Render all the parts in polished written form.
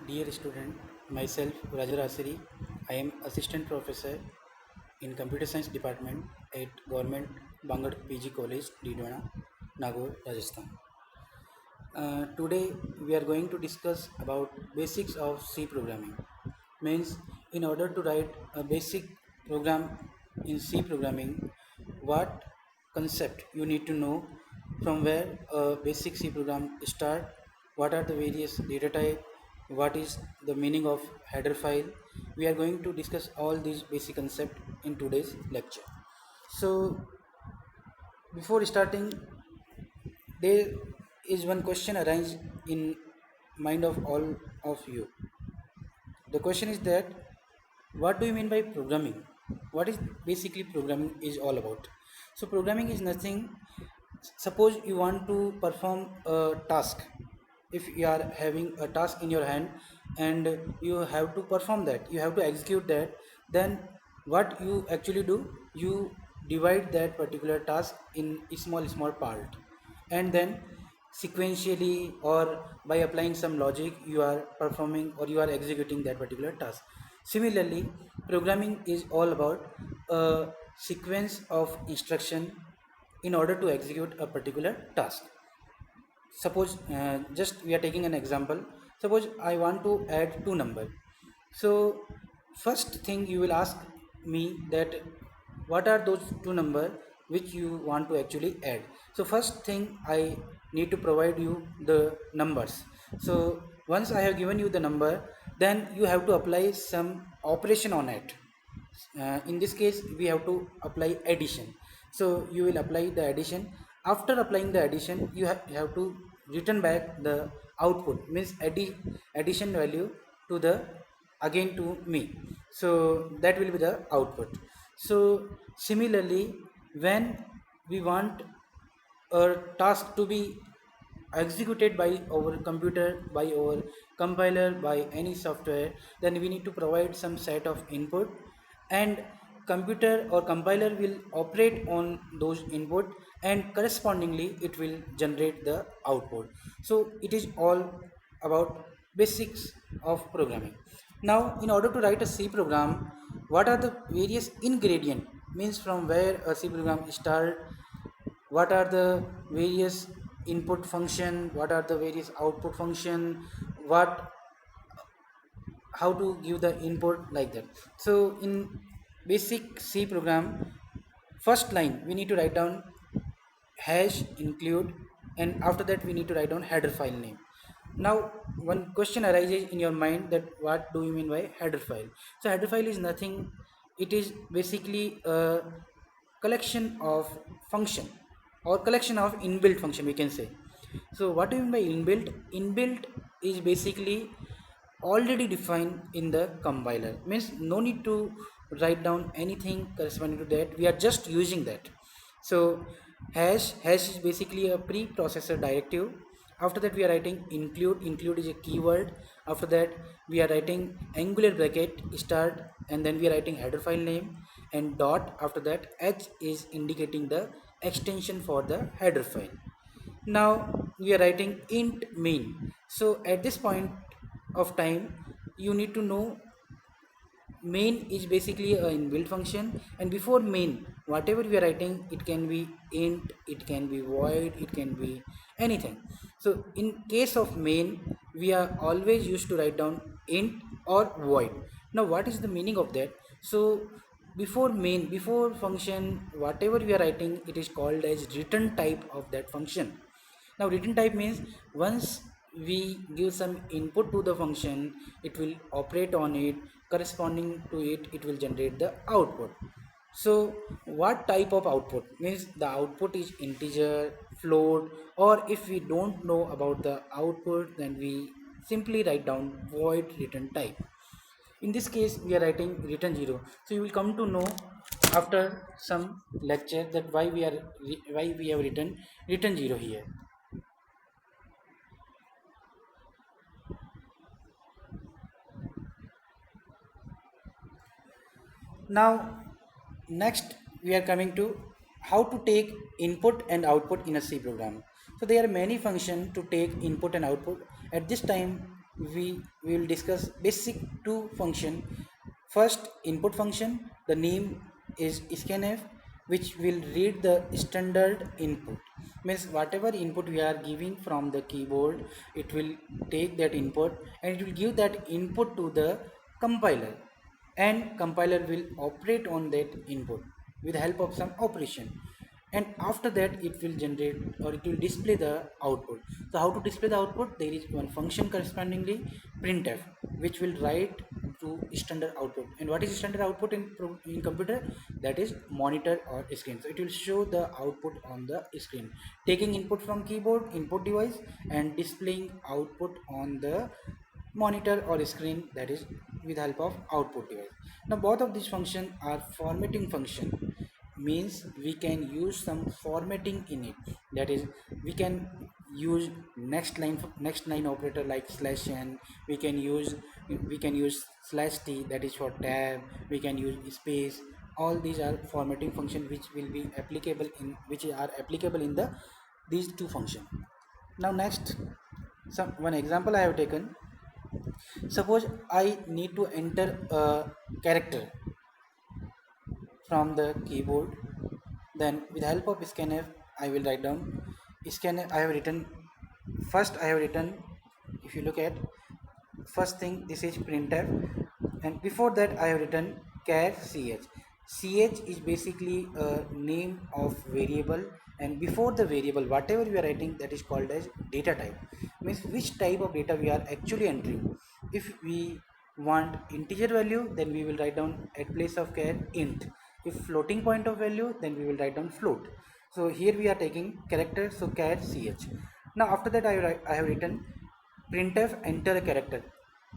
Dear student, myself Raja Asiri, I am assistant professor in computer science department at Government Bangad PG College, Didwana, Nagaur, Rajasthan. Today we are going to discuss about basics of C programming. Means in order to write a basic program in C programming, what concept you need to know, from where a basic C program start, what are the various data type, what is the meaning of header file. We are going to discuss all these basic concept in today's lecture. So before starting, there is one question arises in mind of all of you. The question is that what do you mean by programming? What is basically programming is all about? So programming is nothing. Suppose you want to perform a task. If you are having a task in your hand and you have to perform that, you have to execute that, then what you actually do, you divide that particular task in a small part, and then sequentially or by applying some logic you are performing or you are executing that particular task. Similarly, programming is all about a sequence of instruction in order to execute a particular task. Suppose just we are taking an example. Suppose I want to add two number. So first thing you will ask me that what are those two number which you want to actually add. So first thing I need to provide you the numbers. So once I have given you the number, then you have to apply some operation on it. In this case we have to apply addition. So you will apply the addition. After applying the addition, you have to return back the output, means addition value to the again to me. So that will be the output. So similarly, when we want a task to be executed by our computer, by our compiler, by any software, then we need to provide some set of input, and computer or compiler will operate on those input, and correspondingly it will generate the output. So it is all about basics of programming. Now in order to write a C program, what are the various ingredient, means from where a C program start, what are the various input function, what are the various output function, what, how to give the input, like that. So in basic C program, first line we need to write down hash include, and after that we need to write down header file name. Now one question arises in your mind that what do you mean by header file? So header file is nothing, it is basically a collection of function or collection of inbuilt function, we can say. So what do you mean by inbuilt? Inbuilt is basically already defined in the compiler, means no need to write down anything corresponding to that, we are just using that. So hash is basically a preprocessor directive. After that we are writing include is a keyword. After that we are writing angular bracket start, and then we are writing header file name, and dot after that. H is indicating the extension for the header file. Now we are writing int main. So at this point of time, you need to know main is basically a inbuilt function, and before main whatever we are writing, it can be int, it can be void, it can be anything. So in case of main, we are always used to write down int or void. Now what is the meaning of that? So before main, before function, whatever we are writing, it is called as return type of that function. Now return type means once we give some input to the function, it will operate on it, corresponding to it, it will generate the output. So what type of output? Means the output is integer, float, or if we don't know about the output, then we simply write down void return type. In this case we are writing return 0. So you will come to know after some lecture that why we have written return 0 here. Now, next we are coming to how to take input and output in a C program. So there are many functions to take input and output. At this time, we will discuss basic two function. First, input function. The name is scanf, which will read the standard input. Means whatever input we are giving from the keyboard, it will take that input and it will give that input to the compiler, and compiler will operate on that input with the help of some operation, and after that it will generate or it will display the output. So how to display the output? There is one function correspondingly, printf, which will write to standard output. And what is standard output in computer? That is monitor or screen. So it will show the output on the screen, taking input from keyboard input device and displaying output on the monitor or screen, that is with help of output device. Now both of these functions are formatting function, means we can use some formatting in it. That is, we can use next line operator like slash n. We can use slash t, that is for tab. We can use space. All these are formatting function which will be applicable in which are applicable in the these two function. Now next, some one example I have taken. Suppose I need to enter a character from the keyboard, then with the help of scanf I will write down scanf. I have written first, I have written, if you look at first thing, this is printf, and before that I have written char ch is basically a name of variable, and before the variable whatever we are writing, that is called as data type, means which type of data we are actually entering. If we want integer value, then we will write down at place of char int. If floating point of value, then we will write down float. So here we are taking character, so char ch. Now after that I have written printf enter a character.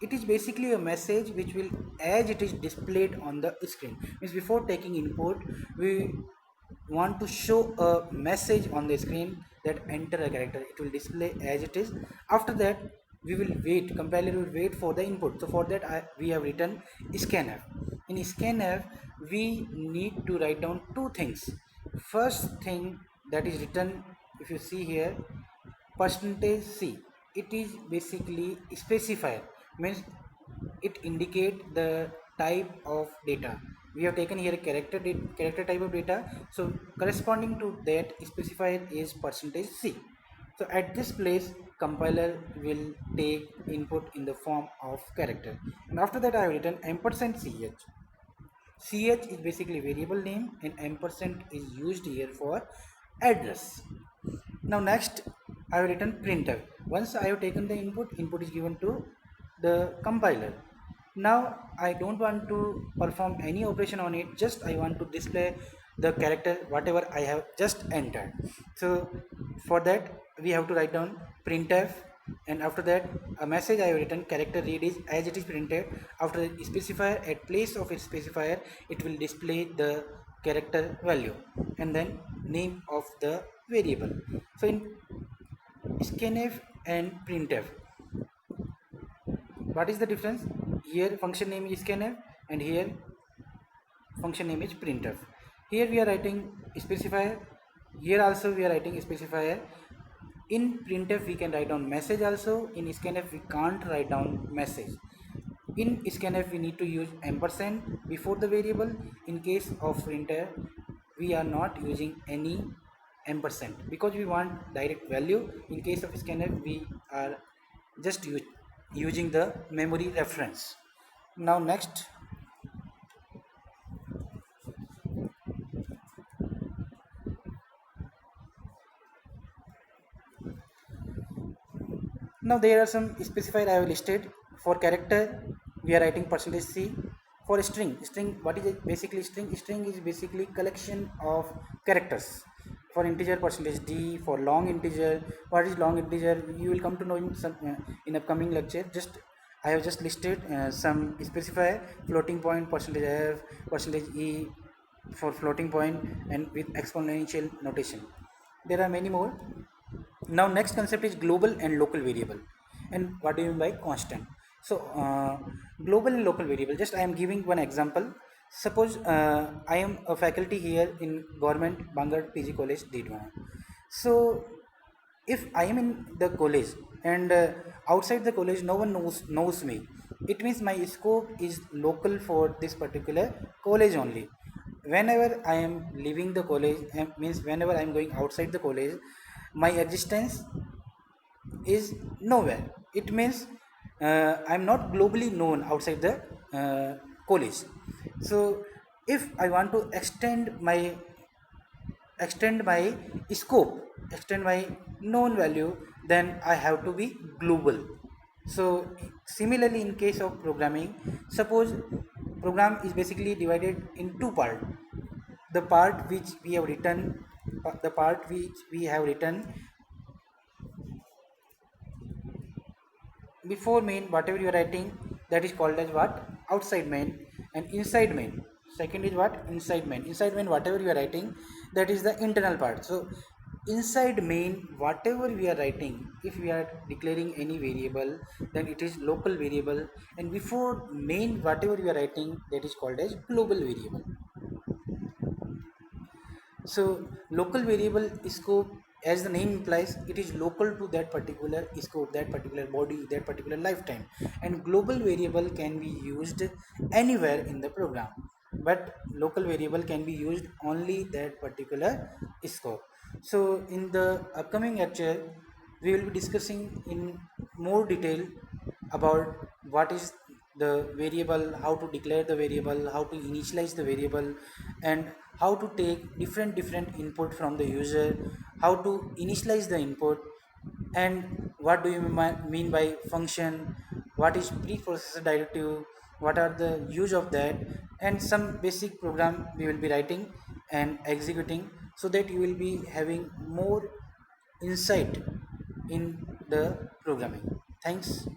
It is basically a message which will, as it is displayed on the screen, means before taking input we want to show a message on the screen that enter a character. It will display as it is. After that we will wait, compiler will wait for the input. So for that we have written scanf. In scanf we need to write down two things. First thing that is written, if you see here, percentage c. It is basically specifier, means it indicate the type of data. We have taken here a character type of data, so corresponding to that specifier is percentage c. So at this place compiler will take input in the form of character, and after that I have written ampersand ch. Ch is basically variable name, and ampersand is used here for address. Now next I have written printf. Once I have taken the input is given to the compiler. Now I don't want to perform any operation on it, just I want to display the character whatever I have just entered. So for that we have to write down printf, and after that a message I have written character read is as it is printed. After the specifier, at place of its specifier, it will display the character value and then name of the variable. So in scanf and printf, what is the difference? Here function name is scanf and here function name is printf. Here we are writing specifier, here also we are writing specifier. In printf we can write down message also, in scanf we can't write down message. In scanf we need to use ampersand before the variable. In case of printf we are not using any ampersand because we want direct value. In case of scanf we are just using the memory reference. Now next, now there are some specifier I have listed. For character we are writing percentage c. For string, what is it? Basically string is basically collection of characters. For integer percentage d. For long integer, what is long integer? You will come to know in some in upcoming lecture. Just I have just listed some specifier. Floating point percentage f, percentage e for floating point, and with exponential notation. There are many more. Now next concept is global and local variable. And what do you mean by constant? So global and local variable, just I am giving one example. Suppose I am a faculty here in government Bangad PG College Didwana. So If I am in the college and outside the college no one knows me, it means my scope is local for this particular college only. Whenever I am leaving the college, means whenever I am going outside the college, my existence is nowhere. It means I'm not globally known outside the college. So if I want to extend my scope, extend my known value, then I have to be global. So similarly in case of programming, suppose program is basically divided in two parts. The part which we have written, the part which we have written before main, whatever you are writing, that is called as what, outside main. And inside main, second is what, inside main. Inside main, whatever you are writing, that is the internal part. So inside main, whatever we are writing, if we are declaring any variable, then it is local variable. And before main, whatever you are writing, that is called as global variable. So local variable scope, as the name implies, it is local to that particular scope, that particular body, that particular lifetime. And global variable can be used anywhere in the program, but local variable can be used only that particular scope. So in the upcoming lecture, we will be discussing in more detail about what is the variable, how to declare the variable, how to initialize the variable, and how to take different input from the user, how to initialize the input, and what do you mean by function, what is preprocessor directive, what are the use of that, and some basic program we will be writing and executing, so that you will be having more insight in the programming. Thanks.